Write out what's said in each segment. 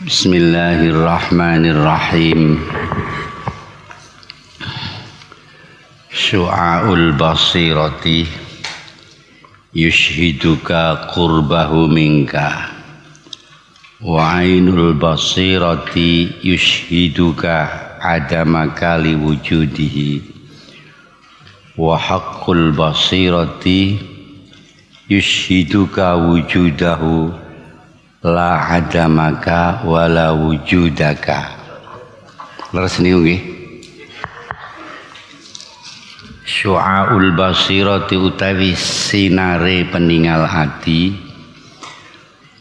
Bismillahirrahmanirrahim. Syu'aul basirati yushhiduka qurbahu minka, wa ainul basirati yushhiduka adamaka liwujudihi, wa haqqul basirati yushhiduka wujudahu la adamaka wala wujudaka. Leres niku nggih. Syu'aul basirati utawi sinare peninggal ati,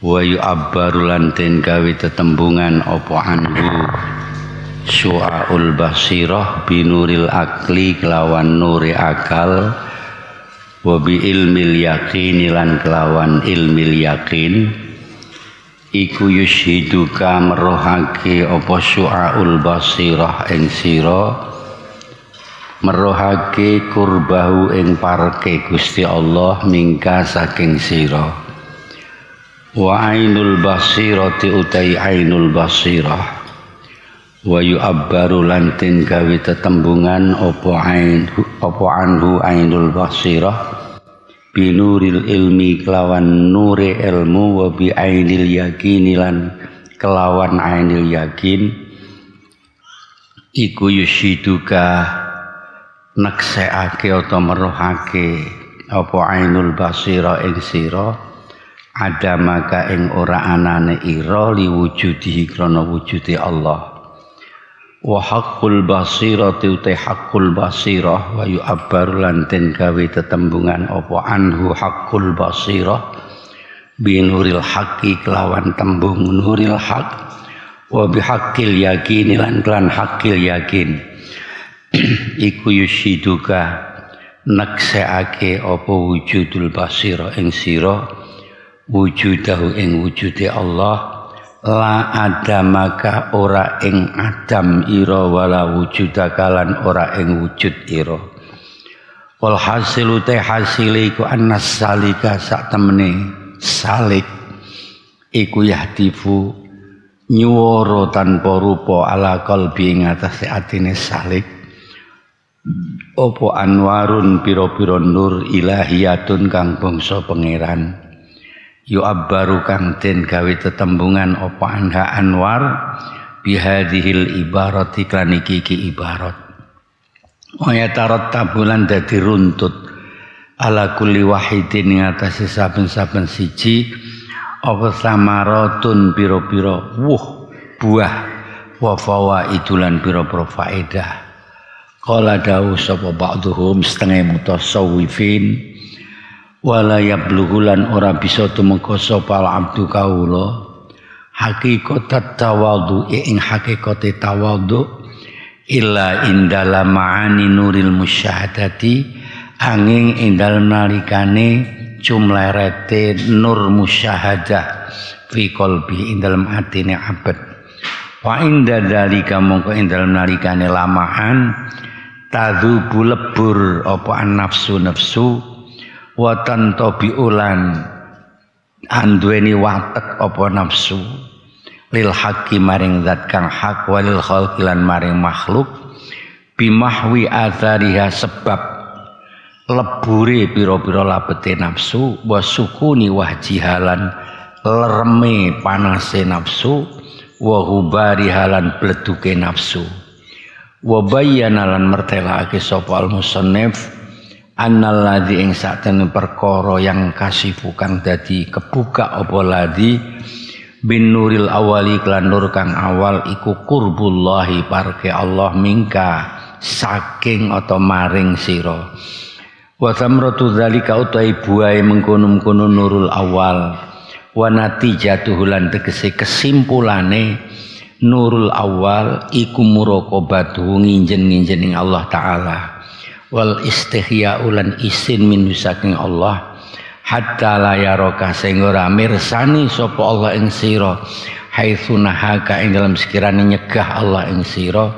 wa yu'abbaru lan den gawe tetembungan apa anhu syu'aul basirah binuril akli kelawan nuri akal, wa bi ilmil yakin lan kelawan ilmil yakin. Iku yushhiduka merohake apa syu'aul basirah ing sira, merohake kurbahu ing parke Gusti Allah mingka saking sira. Wa ainul basirati utai ainul basirah, wa yu'abbaru lan den gawe tetembungan apa anhu ainul basirah binuril ilmi kelawan nure ilmu, wa bi ainil yakin lan kelawan ainil yakin. Iku yushiduka nekseake atau merohake apa ainul basira ing sira adamaka ing ora anane ira liwujudihi krana wujude Allah. Wa haqqul basirati utai haqqul basirah, wa yu'abbaru lan den gawe tetembungan apa anhu haqqul basirah binuril haqqi kelawan tembung nuril haqq, wa bihaqqil yakin lan kelan haqqil yakin. Iku yushiduka nekseake apa wujudul basirah ing sira wujudahu ing wujude Allah, la adamaka ora ing adam ira wala wujudaka lan ora ing wujud ira. Wal hasilu te hasile iku annas salika sak temene salik iku yahdifu nyuwara tanpa rupa ala qalbi ing atase atine salik opo anwarun pira-pira nur ilahiyatun kang bangsa pangeran. Yu'abbaru kang den gawe tetembungan apa anha anwar bihadhil ibarati klan iki ibarat. Wa yatarattabulan dadi runtut ala kulli wahidin ing atase saben-saben siji apa samaratun pira-pira buah wa fawaidulan pira-pira faedah. Qala dawu sapa ba'dhum setengah mutasawwifin, wala yablughulan ora bisa tumeka sapa abdu kaula haqiqatat tawadhu ing haqiqate tawadhu illa indala ma'ani nuril musyahadati angin ing dalem nalikane jumlerete nur musyahadah fi qalbi ing dalem atine abad. Wa inda dzalika mongko ing dalem nalikane lamaan tadzubu lebur apa nafsu wa tantabiulan anduweni watek apa nafsu lil haqqi maring zat kang hak walil khalqi lan maring makhluk bimahwi athariha sebab lebure pira-pira labete nafsu wa sukuni wahjihalan lereme panase nafsu wa hubarihalan bleduke nafsu. Wa bayyana lan mertelake sapa al-musannif annal ladzi ing sakten perkara yang kasifu kang dadi kebuka apa ladzi bin nuril awali klan nur kang awal iku qurbullahi parke Allah mingka saking atau maring sira. Wa samratu dzalika utai buahe mengkono-mengkono nurul awal wa natijatuhu lan tegese kesimpulane nurul awal iku muraqabatu nginjen-nginjen ing Allah taala wal istihya ulan isin min saking Allah hatta la yaraka sing ora mirsani sapa Allah ing sira haitsu nahaka ing dalam sekirane nyegah Allah ing sira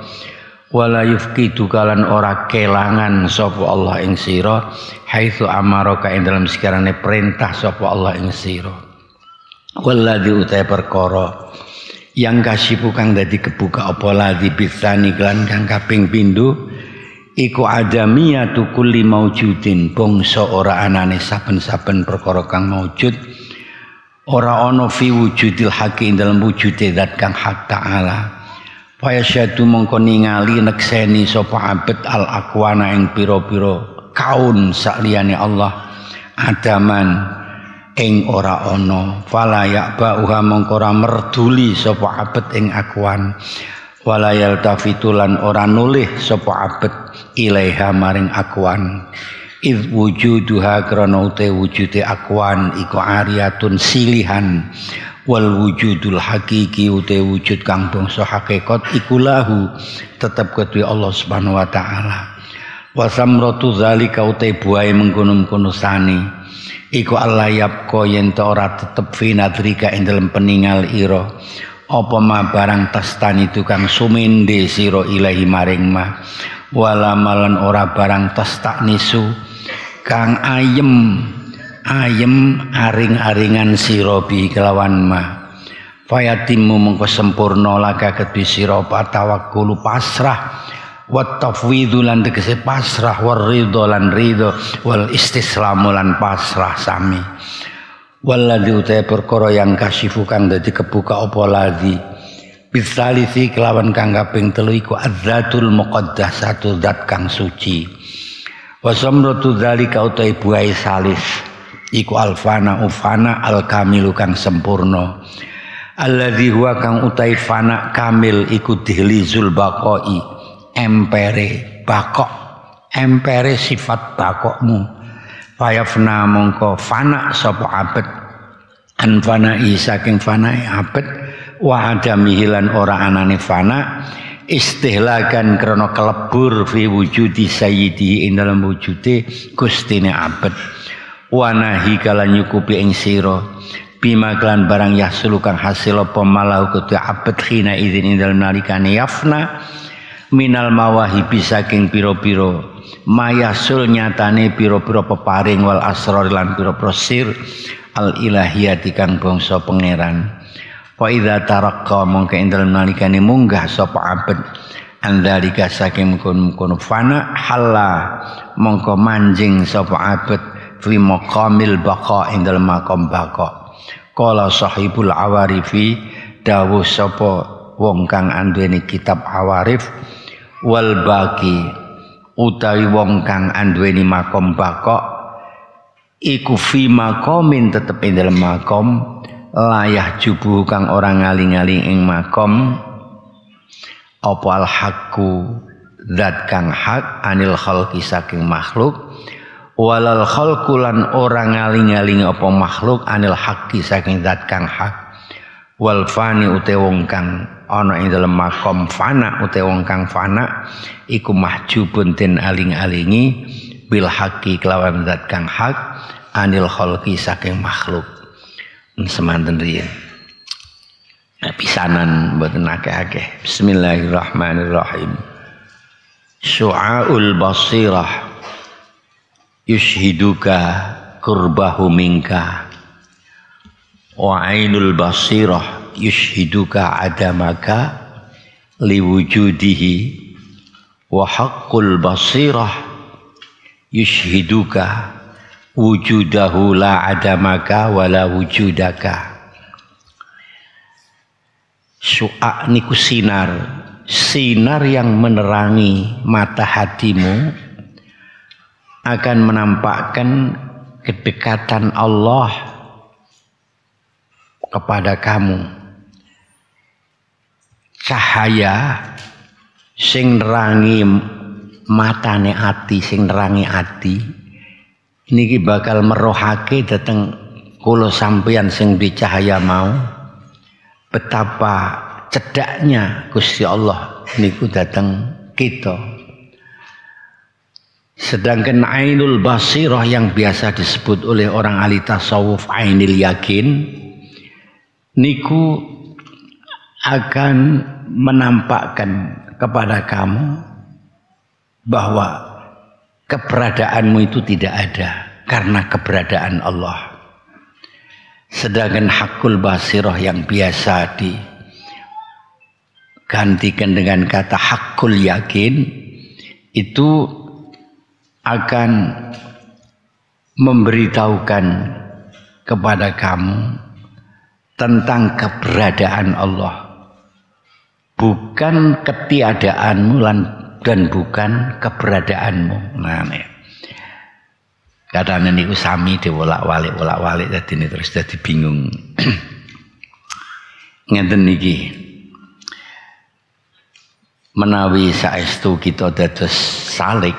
wala yufqidu kalan ora kelangan sapa Allah ing sira haitsu amaraka ing dalam sekirane perintah sapa Allah ing sira walladzi utai perkara yang kasifu kang dadi kebuka apa ladzi bisani kelan kang kaping pindho iku adamiyatu kulli maujudin bangsa ora anane saben-saben perkara kang maujud ora ana fi wujudil haqi ing dalem wujude zat kang hak taala Faya syadu mongko ningali nekseni sapa abet al akwana ing pira-pira kaun sakliyane Allah adaman ing ora ana fala ya'ba'uha mongko ora merduli sapa abet ing akwan wala yaltafitulan ora nulih sapa abet ilaiha maring akwan id wujuduha krana ute wujude akwan iku ariyatun silihan wal wujudul hakiki ute wujud kang bangsa hakikat iku lahu tetep kedue Allah Subhanahu wa taala wa samratu zalika ute buahe mengkono-mengkono sani iku alayab ko yen ora tetep fi nadrika ing dalem peningal ira apa ma barang tastani tukang sumende sira ilahi maring ma wala malan ora barang tastaknisu kang ayem aring-aringan sira bi kelawan ma fayatimu mengko sempurna laka kedhi sira tawakkul pasrah wa tafwidhu lan tegese pasrah war ridho lan ridho wal istislamu lan pasrah sami walladzi uta perkara yang kasifu kang dadi kebuka apa ladzi bisalisi kelawan kang kaping 3 iku azzatul muqaddasatu zat kang suci wa samratu dzalika uta buai salis iku alfana ufana al kamilu kang sempurna alladzi huwa kang utai fana kamil iku dihlizul baqai empere bakok empere sifat bakokmu fayafna mongko fana sapa abet an fana saking fanae abet wa adamihi lan ora anane fana istihlakan krana kelebur fi wujudi sayyidi ing dalam wujude gustine abet wanahi kala nyukupi ing sira bima kelan barang yasulu kang hasil apa malau kudu abet khina idzin ing dalem nalikane yafna minal mawahibi saking pira-pira mayasul nyatane pira-pira peparing wal asrar lan pira-pira sir al ilahiyati kang bangsa pangeran fa idza taraqqa mongko ing dalem nalikane munggah sapa abet andalika saking kono fana halla mongko manjing sapa abet fi maqamil baqa ing dalem maqam baqa qala sahibul awarifi dawuh sapa wong kang anduweni kitab awarif wal baqi utawi wong kang anduweni maqam baqa iku fi maqamin tetep ing dalem maqam layah jubuh kang ora ngali-ngali ing maqam apa al haqqu zat kang hak anil khalqi saking makhluk walal khalqulan ora ngali-ngali apa makhluk anil haqqi saking zat kang hak wal fani ute wong kang ana ing dalem makom fana ute wong kang fana iku mahjubun den aling-alingi bil haqqi kelawan zat kang hak anil khalqi saking makhluk semanten riyen pisanan mboten akeh-akeh bismillahirrahmanirrahim syu'aul basirah yushhiduka kurbahu minka wa ainul basirah yushhiduka adamaka liwujudihi wa haqqul basirah yushhiduka wujudahu la adamaka wala wujudaka su'a niku sinar yang menerangi mata hatimu akan menampakkan kedekatan Allah kepada kamu cahaya sing nerangi matane ati sing nerangi ati niki bakal merohake dateng kula sampeyan sing di cahaya mau betapa cedaknya Gusti Allah niku dateng kita. Sedangkan ainul basirah yang biasa disebut oleh orang ahli tasawuf ainil yakin niku akan menampakkan kepada kamu bahwa keberadaanmu itu tidak ada karena keberadaan Allah. Sedangkan hakul basirah yang biasa gantikan dengan kata hakul yakin, itu akan memberitahukan kepada kamu tentang keberadaan Allah, bukan ketiadaanmu dan bukan keberadaanmu. Nah, kadang niku sami diwolak-walik dadi terus dadi bingung. Ngeten niki. Menawi saestu kita dados salik,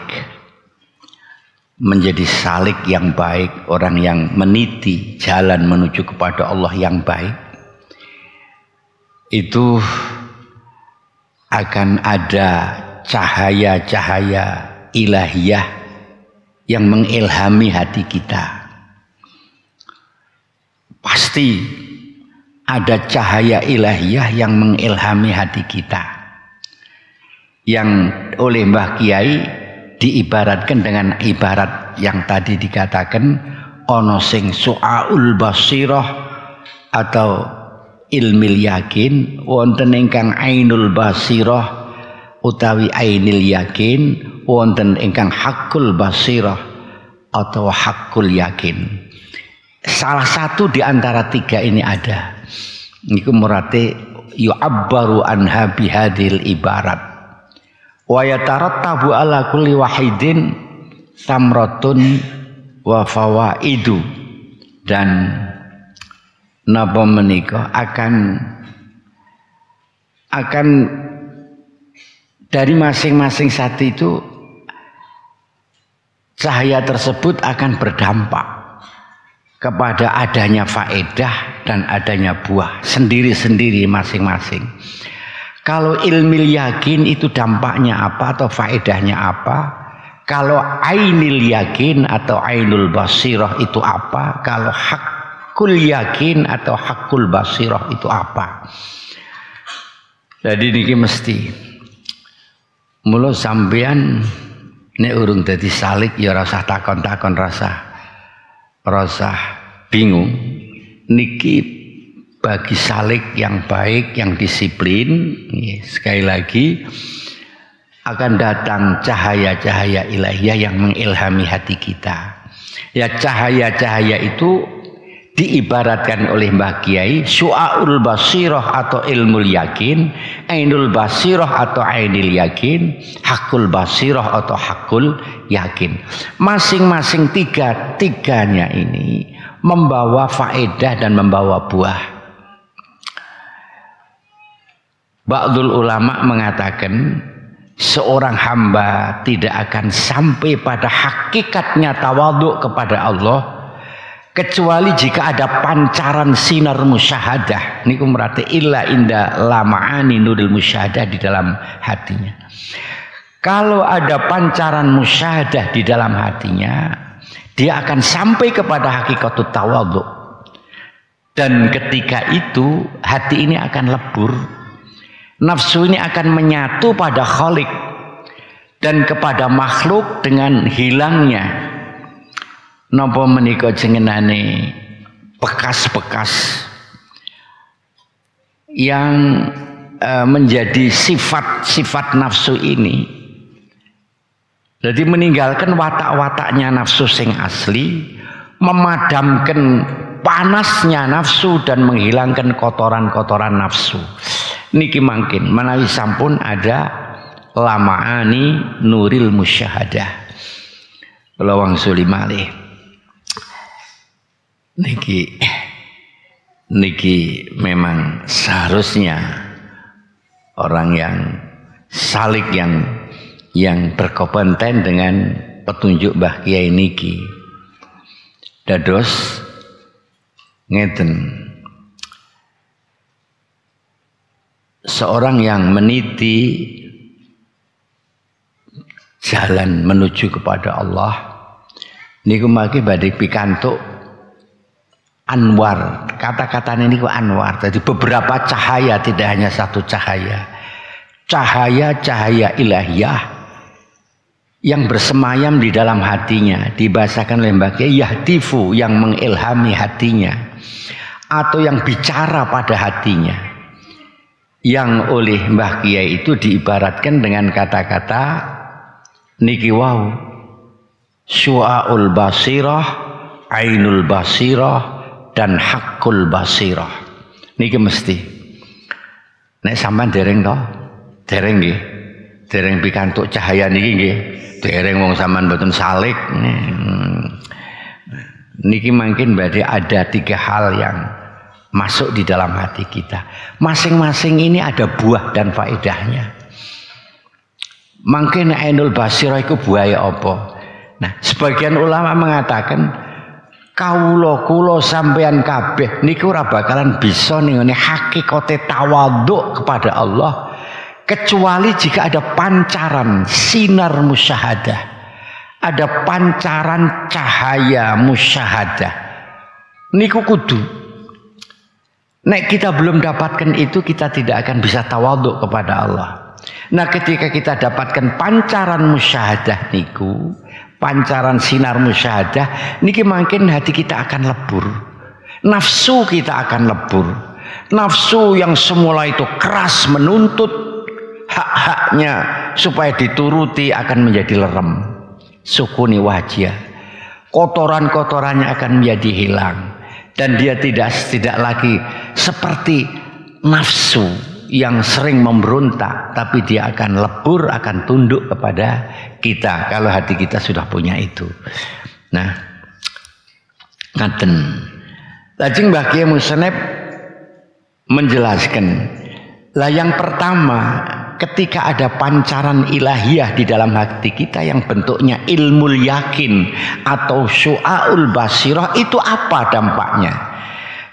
menjadi salik yang baik, orang yang meniti jalan menuju kepada Allah yang baik, itu akan ada cahaya-cahaya ilahiyah yang mengilhami hati kita. Pasti ada cahaya ilahiyah yang mengilhami hati kita, yang oleh Mbah Kiai diibaratkan dengan ibarat yang tadi dikatakan ono sing su'aul basirah atau ilmil yakin, wonten ingkang ainul basirah utawi ainil yakin, wonten ingkang hakul basirah atau hakul yakin. Salah satu di antara tiga ini ada. Niku murate yu'abbaru anha bihadil ibarat. Wa yatarattabu ala kulli wahidin samratun wa fawaidu, dan napa menika akan dari masing-masing satu itu cahaya tersebut akan berdampak kepada adanya faedah dan adanya buah sendiri-sendiri masing-masing. Kalau ilmil yakin itu dampaknya apa atau faedahnya apa? Kalau ainil yakin atau ainul basirah itu apa? Kalau hakul yakin atau hakul basirah itu apa? Jadi niki mesti mula sampean nek urung dadi salik ya rasa takon-takon, rasa bingung. Niki bagi salik yang baik, yang disiplin, sekali lagi akan datang cahaya-cahaya ilahiyah yang mengilhami hati kita. Ya, cahaya-cahaya itu diibaratkan oleh Mbah Kiai su'aul basirah atau ilmul yakin, ainul basirah atau ainil yakin, hakul basirah atau hakul yakin. Masing-masing tiganya ini membawa faedah dan membawa buah. Ba'dul ulama mengatakan seorang hamba tidak akan sampai pada hakikatnya tawadhu kepada Allah kecuali jika ada pancaran sinar musyahadah. Niku merati illa inda lama'ani nuril musyahadah di dalam hatinya. Kalau ada pancaran musyahadah di dalam hatinya, dia akan sampai kepada hakikatut tawadhu. Dan ketika itu hati ini akan lebur. Nafsu ini akan menyatu pada Khalik dan kepada makhluk dengan hilangnya napa menika jenenane bekas-bekas yang menjadi sifat-sifat nafsu ini. Jadi meninggalkan watak-wataknya nafsu sing asli, memadamkan panasnya nafsu dan menghilangkan kotoran-kotoran nafsu. Niki mangkin menawi sampun ada lama'ani nuril musyahadah. Lawang sulimali. Niki memang seharusnya orang yang salik yang berkompeten dengan petunjuk Mbah Kiai niki. Dados ngeten. Seorang yang meniti jalan menuju kepada Allah niku mangke badhe pikantuk anwar. Kata-katanya niku anwar. Jadi beberapa cahaya, tidak hanya satu cahaya. Cahaya-cahaya ilahiyah yang bersemayam di dalam hatinya, dibahasakan oleh Mbah Kiai yahtifu, yang mengilhami hatinya atau yang bicara pada hatinya. yang oleh Mbah Kiai itu diibaratkan dengan kata-kata niki wau, syu'aul basirah, ainul basirah, dan hakul basirah. Niki mesti nek sampean dereng to, dereng nggih, dereng pikantuk cahaya niki nggih, dereng wong sampean mboten salik. Niki mungkin berarti ada 3 hal yang masuk di dalam hati kita. Masing-masing ini ada buah dan faedahnya. Mungkin ainul basirah itu buahnya apa? Nah, sebagian ulama mengatakan kula sampean kabeh niku ora bakalan bisa ningone hakikate tawadhu kepada Allah kecuali jika ada pancaran sinar musyahadah, ada pancaran cahaya musyahadah. Niku kudu. Nek kita belum dapatkan itu, kita tidak akan bisa tawadhu kepada Allah. Nah, ketika kita dapatkan pancaran musyahadah niku, pancaran sinar musyahadah niki makin hati kita akan lebur, nafsu kita akan lebur. Nafsu yang semula itu keras menuntut hak-haknya supaya dituruti akan menjadi lerem, sukuni wajah, kotoran-kotorannya akan menjadi hilang, dan dia tidak lagi seperti nafsu yang sering memberontak, tapi dia akan lebur, akan tunduk kepada kita kalau hati kita sudah punya itu. Nah, ngaten. Lajeng Mbah Kiai Musneb menjelaskan, lah yang pertama ketika ada pancaran ilahiyah di dalam hati kita yang bentuknya ilmul yakin atau syu'aul basirah, itu apa dampaknya?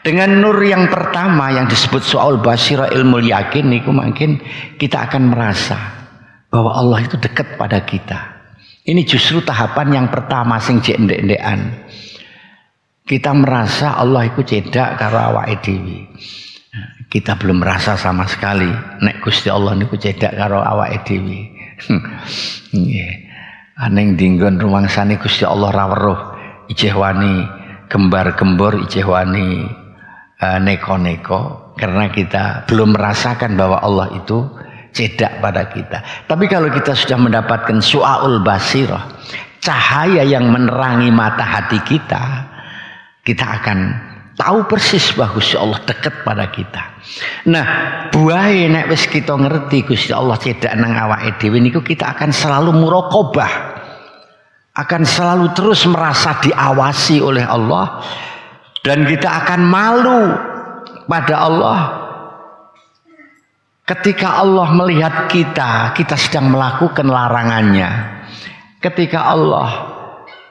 Dengan nur yang pertama yang disebut syu'aul basirah, ilmul yakin niku mungkin kita akan merasa bahwa Allah itu dekat pada kita. Ini justru tahapan yang pertama sing jek ndek-ndekan. Kita merasa Allah itu cedak karo awake dhewe. Kita belum merasa sama sekali nek Gusti Allah niku cedak karo awake dhewe. Nggih. Aning dinggon rumangsane Gusti Allah ra weruh, ijeh wani gembar-gembor, ijeh wani neko-neko, karena kita belum merasakan bahwa Allah itu cedak pada kita. Tapi kalau kita sudah mendapatkan syu'aul basirah, cahaya yang menerangi mata hati kita, kita akan tahu persis bahwa Gusti Allah dekat pada kita. Nah, buahe nek wis kita ngerti Gusti Allah cedak nang awake dhewe niku, kita akan selalu muraqabah, akan selalu terus merasa diawasi oleh Allah, dan kita akan malu pada Allah ketika Allah melihat kita sedang melakukan larangannya. Ketika Allah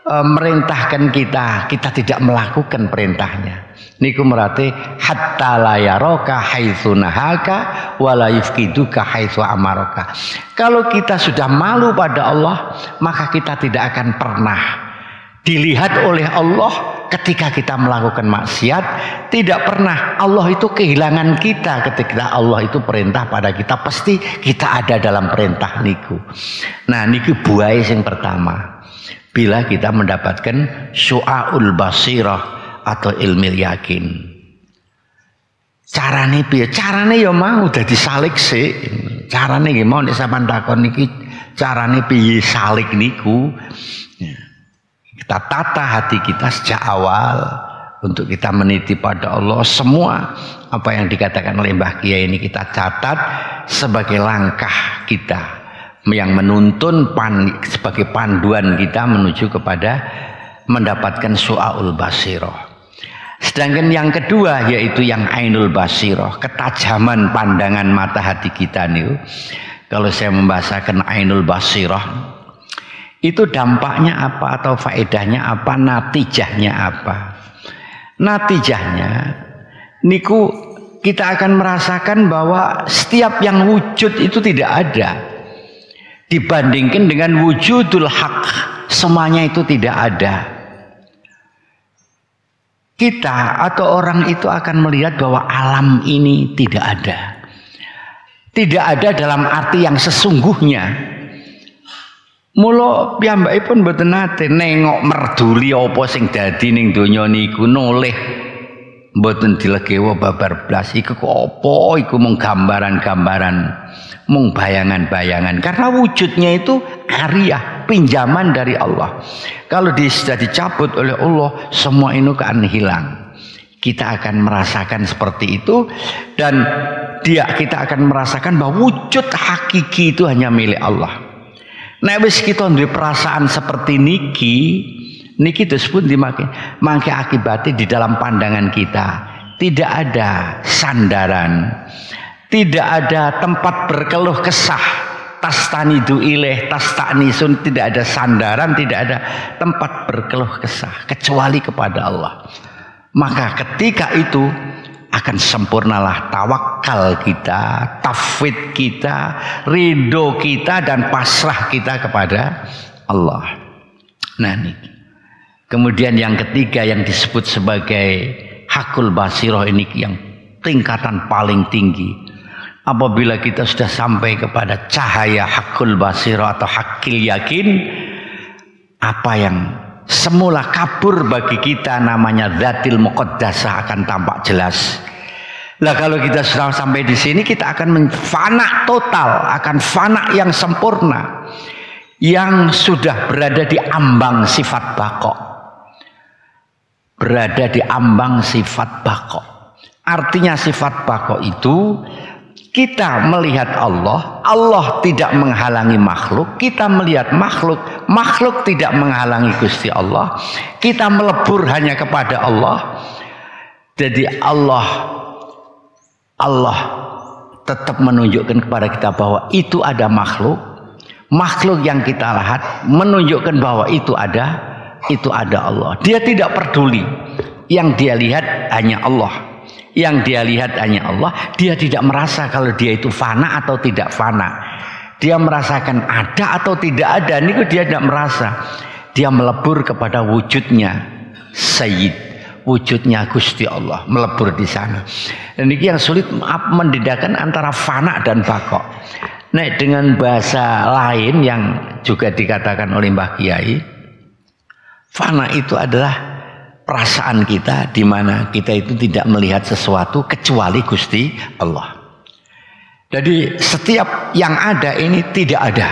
merintahkan kita tidak melakukan perintahnya. Niku merate hatta la yaraka haitsu nahaka wa la yufkiduka haitsu amaraka. Kalau kita sudah malu pada Allah, maka kita tidak akan pernah dilihat oleh Allah ketika kita melakukan maksiat. Tidak pernah Allah itu kehilangan kita ketika Allah itu perintah pada kita, pasti kita ada dalam perintah niku. Nah, niku buai yang pertama. Bila kita mendapatkan syu'aul basirah atau ilmil yakin. Carane piye? Carane ya mau dadi salik sik. Carane nggih mau nek sampean takon niki carane piye salik niku. Kita tata hati kita sejak awal untuk kita meniti pada Allah. Semua apa yang dikatakan oleh Mbah Kiai ini kita catat sebagai langkah kita yang menuntun sebagai panduan kita menuju kepada mendapatkan syu'aul basirah. Sedangkan yang kedua yaitu yang ainul basirah, ketajaman pandangan mata hati kita nih. Kalau saya membahasakan ainul basirah, itu dampaknya apa atau faedahnya apa, natijahnya apa? Natijahnya niku kita akan merasakan bahwa setiap yang wujud itu tidak ada dibandingkan dengan wujudul haq, semuanya itu tidak ada. Kita atau orang itu akan melihat bahwa alam ini tidak ada. Tidak ada dalam arti yang sesungguhnya. Mula piyambakipun mboten nate nengok merduli apa sing dadi ning donya niku, noleh mboten dilegewa babar blas. Iku apa? Iku mung gambaran-gambaran, mung bayangan-bayangan. Karena wujudnya itu ariyah, pinjaman dari Allah. Kalau dia sudah dicabut oleh Allah, semua itu akan hilang. Kita akan merasakan seperti itu, dan kita akan merasakan bahwa wujud hakiki itu hanya milik Allah. Nek wis kita duwe perasaan seperti niki disebut mangke akibatnya di dalam pandangan kita tidak ada sandaran, tidak ada tempat berkeluh kesah. Tastanidu ilaih tastanisun, tidak ada sandaran, tidak ada tempat berkeluh kesah kecuali kepada Allah. Maka ketika itu akan sempurnalah tawakal kita, tafwid kita, ridho kita, dan pasrah kita kepada Allah. Nah ini. Kemudian yang ketiga yang disebut sebagai hakul basiroh ini yang tingkatan paling tinggi. Apabila kita sudah sampai kepada cahaya hakul basiroh atau hakil yakin, apa yang semula kabur bagi kita namanya dzatil muqaddasah akan tampak jelas. Lah kalau kita sudah sampai di sini, kita akan fana total, akan fana yang sempurna, yang sudah berada di ambang sifat baqo. Berada di ambang sifat baqo. Artinya sifat baqo itu kita melihat Allah, Allah tidak menghalangi makhluk. Kita melihat makhluk, makhluk tidak menghalangi Gusti Allah. Kita melebur hanya kepada Allah. Jadi Allah tetap menunjukkan kepada kita bahwa itu ada makhluk. Makhluk yang kita lihat menunjukkan bahwa itu ada Allah. Dia tidak peduli. Yang dia lihat hanya Allah. Yang dia lihat hanya Allah. Dia tidak merasa kalau dia itu fana atau tidak fana. Dia merasakan ada atau tidak ada. Ini dia tidak merasa. Dia melebur kepada wujudnya Sayyid, wujudnya Gusti Allah, melebur di sana. Dan ini yang sulit membedakan antara fana dan baqo. Nah, dengan bahasa lain yang juga dikatakan oleh Mbah Kiai, fana itu adalah perasaan kita di mana kita itu tidak melihat sesuatu kecuali Gusti Allah. Jadi setiap yang ada ini tidak ada.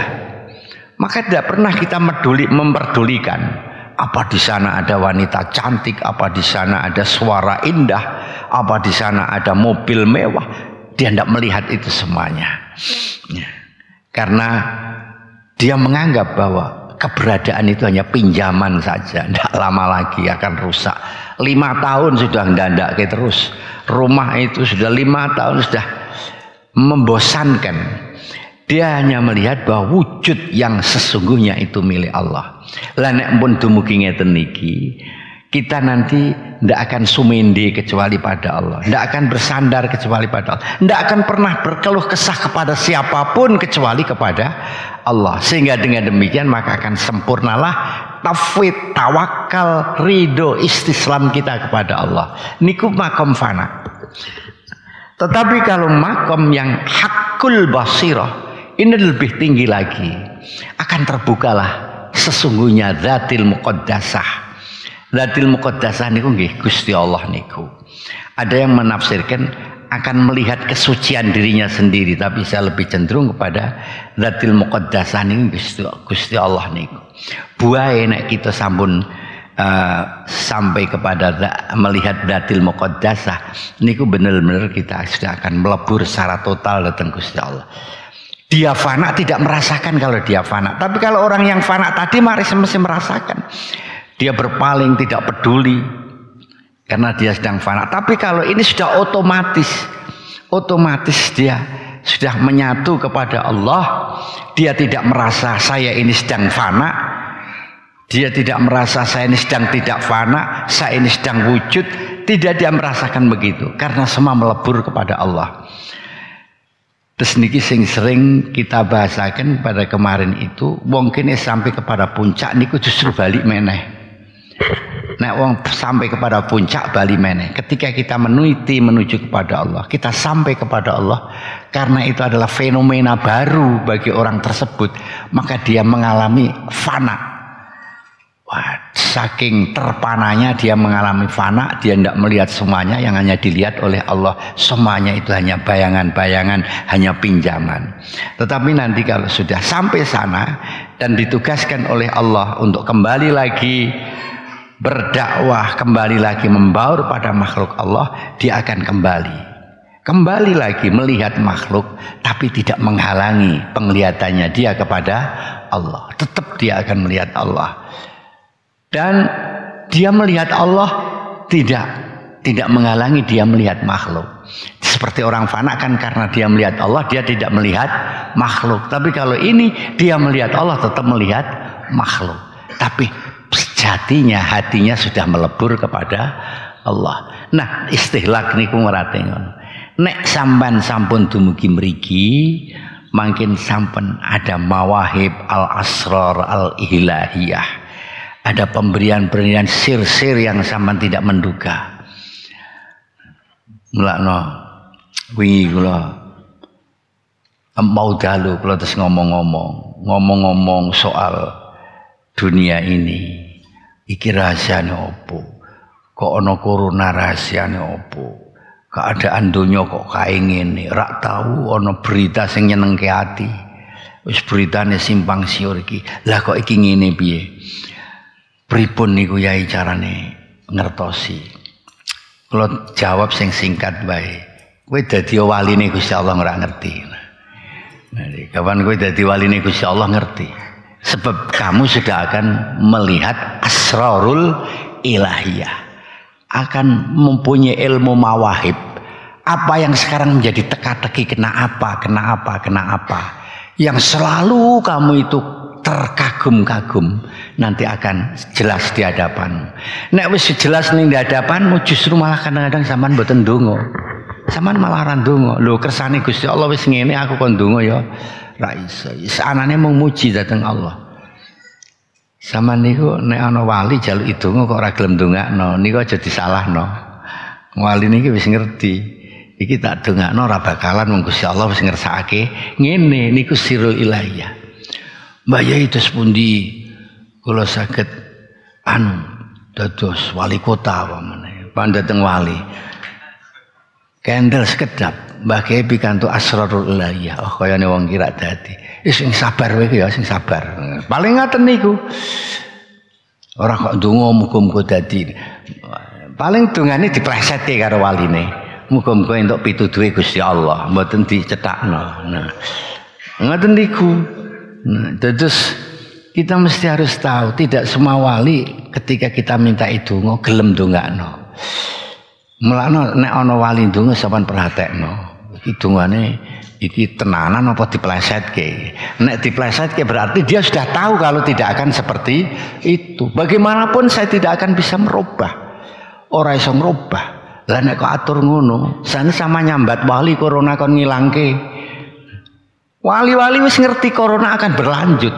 Maka tidak pernah kita memperdulikan apa di sana ada wanita cantik, apa di sana ada suara indah, apa di sana ada mobil mewah. Dia tidak melihat itu semuanya. Karena dia menganggap bahwa keberadaan itu hanya pinjaman saja, tidak lama lagi akan rusak. 5 tahun sudah ndandak terus. Rumah itu sudah 5 tahun sudah membosankan. Dia hanya melihat bahwa wujud yang sesungguhnya itu milik Allah. Lah nek pun dumugi ngeten niki, kita nanti tidak akan sumende kecuali pada Allah, tidak akan bersandar kecuali pada Allah, tidak akan pernah berkeluh kesah kepada siapapun kecuali kepada Allah. Sehingga dengan demikian maka akan sempurnalah tafwid, tawakal, ridho, istislam kita kepada Allah. Niku makom fana. Tetapi kalau makom yang hakul basirah, ini lebih tinggi lagi. Akan terbukalah sesungguhnya dzatil muqaddasah. Dzatil muqaddasah niku nggih Gusti Allah niku. Ada yang menafsirkan akan melihat kesucian dirinya sendiri, tapi saya lebih cenderung kepada dzatil muqaddasah niku Gusti Allah niku. Buahe nek kita sampun sampai kepada melihat dzatil muqaddasah niku benar-benar kita sudah akan melebur secara total datang Gusti Allah. Dia fana tidak merasakan kalau dia fana. Tapi kalau orang yang fana tadi mesti merasakan. Dia berpaling, tidak peduli karena dia sedang fana. Tapi kalau ini sudah otomatis dia sudah menyatu kepada Allah. Dia tidak merasa saya ini sedang fana. Dia tidak merasa saya ini sedang tidak fana, saya ini sedang wujud. Tidak dia merasakan begitu karena semua melebur kepada Allah. Terus niki sing sering kita bahasakan pada kemarin itu, wong kene sampai kepada puncak niku justru balik meneh. Nek wong sampai kepada puncak bali meneh. Ketika kita menuju kepada Allah, kita sampai kepada Allah karena itu adalah fenomena baru bagi orang tersebut, maka dia mengalami fana. Wah, saking terpananya dia mengalami fana, dia tidak melihat semuanya, yang hanya dilihat oleh Allah semuanya itu hanya bayangan-bayangan, hanya pinjaman. Tetapi nanti kalau sudah sampai sana dan ditugaskan oleh Allah untuk kembali lagi berdakwah, kembali lagi membaur pada makhluk Allah, dia akan kembali lagi melihat makhluk, tapi tidak menghalangi penglihatannya dia kepada Allah. Tetap dia akan melihat Allah. Dan dia melihat Allah tidak menghalangi dia melihat makhluk. Seperti orang fana kan, karena dia melihat Allah dia tidak melihat makhluk. Tapi kalau ini dia melihat Allah tetap melihat makhluk. Tapi sejatinya hatinya sudah melebur kepada Allah. Nah, istihlak niku ngerate ngono. Nek sampan sampun dumugi mriki, mangkin sampun ada mawahib al-asrar al-ilahiyah. Ada pemberian-pemberian sir-sir yang sampean tidak menduga. Mulakno wingi kula mau dalu kula terus ngomong soal dunia ini. Iki rahasiane opo? Kok ana corona rahasiane opo? Keadaan donya kok kae ngene, rak tahu ana berita sing nyenengke ati. Wis beritane simpang siur iki. Lah kok iki ngene piye? Pripun niku yai carane ngertosi? Kalau jawab sing singkat bae. Kowe dadi waline Gusti Allah ora ngerti. Nah, kapan kowe dadi waline Gusti Allah ngerti? Sebab kamu sudah akan melihat asrarul ilahiyah. Akan mempunyai ilmu mawahib. Apa yang sekarang menjadi teka-teki kena apa? Yang selalu kamu itu terkagum-kagum, nanti akan jelas di hadapanmu. Nek wis jelas ning di hadapanmu, justru malah kadang-kadang sampean mboten ndonga. Sampean malah ra ndonga. Lho kersane Gusti Allah wis ngene aku kon ndonga ya ra iso. Sanane mung muji dhateng Allah. Sampean niku nek ana wali jaluk ndonga kok ora gelem ndongakno, niku aja disalahno. Wali niki wis ngerti. Iki tak ndongakno ora bakalan mung Gusti Allah wis ngersakake ngene niku sirul ilahiyah. Mbak Yai terus pundi kula saged dados wali kota pamane pandhateng wali kendel sekedap Mbah Kiai pikantuk asrarul ilahiyah. Oh kayane wong kira dadi sing sabar wae ya, sing sabar paling ngaten niku. Ora kok ndonga muga-muga dadi, paling dongane diplesetke karo waline, muga-muga entuk pituduhe Gusti Allah mboten dicethakno. Nah ngaten niku. Nah, terus kita mesti harus tahu tidak semua wali ketika kita minta itu gelem ndongakno. Mulane nek ana wali ndonga sampean perhatekno. Iki dongane iki tenanan apa diplesetke. Nek diplesetke berarti dia sudah tahu kalau tidak akan seperti itu. Bagaimanapun saya tidak akan bisa merubah. Ora iso ngrubah. Lah nek kok atur ngono, sane sama nyambat wali corona kon ngilangke. Wali-wali wis ngerti corona akan berlanjut.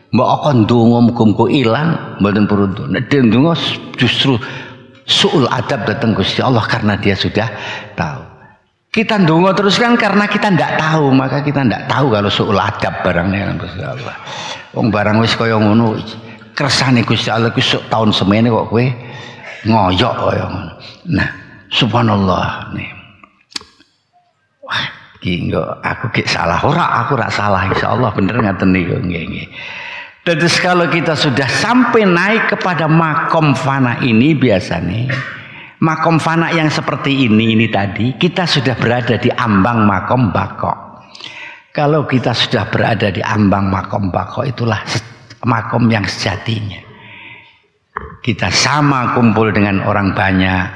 Mbok kon ndonga muga-muga ilang mboten peruntuk. Nek ndonga justru suul adab datang Gusti Allah karena dia sudah tahu. Kita ndonga terus kan karena kita ndak tahu, maka kita ndak tahu kalau suul adab barangnya Gusti Allah. Wong barang wis kaya ngono, kersane Gusti Allah ku sok taun semene kok kowe ngoyok kaya ngono. Nah, subhanallah nih. Wah, aku gak salah aku rak salah, insyaallah bener ngaten niku nggih. Terus kalau kita sudah sampai naik kepada makom fana ini, biasanya makom fana yang seperti ini tadi, kita sudah berada di ambang makom bako. Kalau kita sudah berada di ambang makom bako, itulah makom yang sejatinya. Kita sama kumpul dengan orang banyak,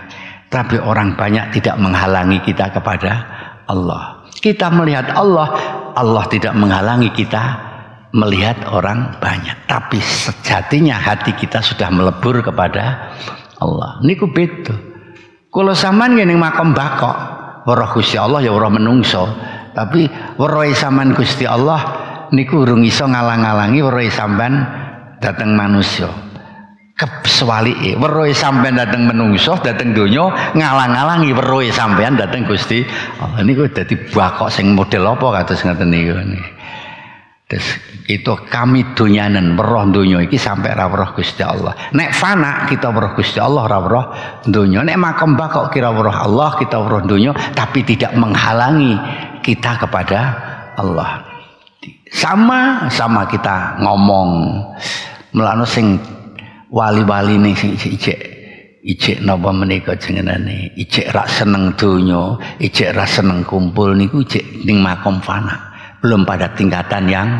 tapi orang banyak tidak menghalangi kita kepada Allah. Kita melihat Allah, Allah tidak menghalangi kita melihat orang banyak. Tapi sejatinya hati kita sudah melebur kepada Allah. Niku beda. Kalau sampean ngene makom bako, weruh Gusti Allah ya weruh menungso. Tapi weruh sampean Gusti Allah niku urung iso ngalang-alangi weruh sampean dateng manusia. Kesuwalike weruh sampean dateng menungso, dateng donya ngalang-alangi weruh sampean dateng Gusti Allah. Niku dadi bakok sing model apa kados ngoten niku. Terus itu kami dunyanen weruh donya iki sampai ra weruh Gusti Allah. Nek fana kita weruh Gusti Allah ra weruh donya. Nek makembah kok kira weruh Allah kita weruh donya tapi tidak menghalangi kita kepada Allah. Sama kita ngomong melano sing wali-wali ning sing ijek napa menika jenengane ijek ra seneng donya, ijek ra seneng kumpul niku ijek ning makom fana. Belum pada tingkatan yang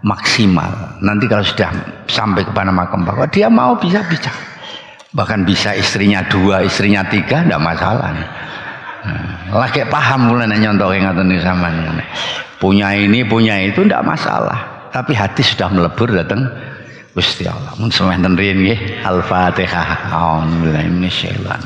maksimal. Nanti kalau sudah sampai kepada makom bahwa dia mau bisa, bahkan bisa istrinya 2, istrinya 3, tidak masalah. Lagi paham mulai nyontok yang ngatain sama ini. Punya ini, punya itu tidak masalah. Tapi hati sudah melebur datang Gusti Allah. Mun sementen riyen nggih. Al-Fatihah. A'udzubillahi minasyaitonir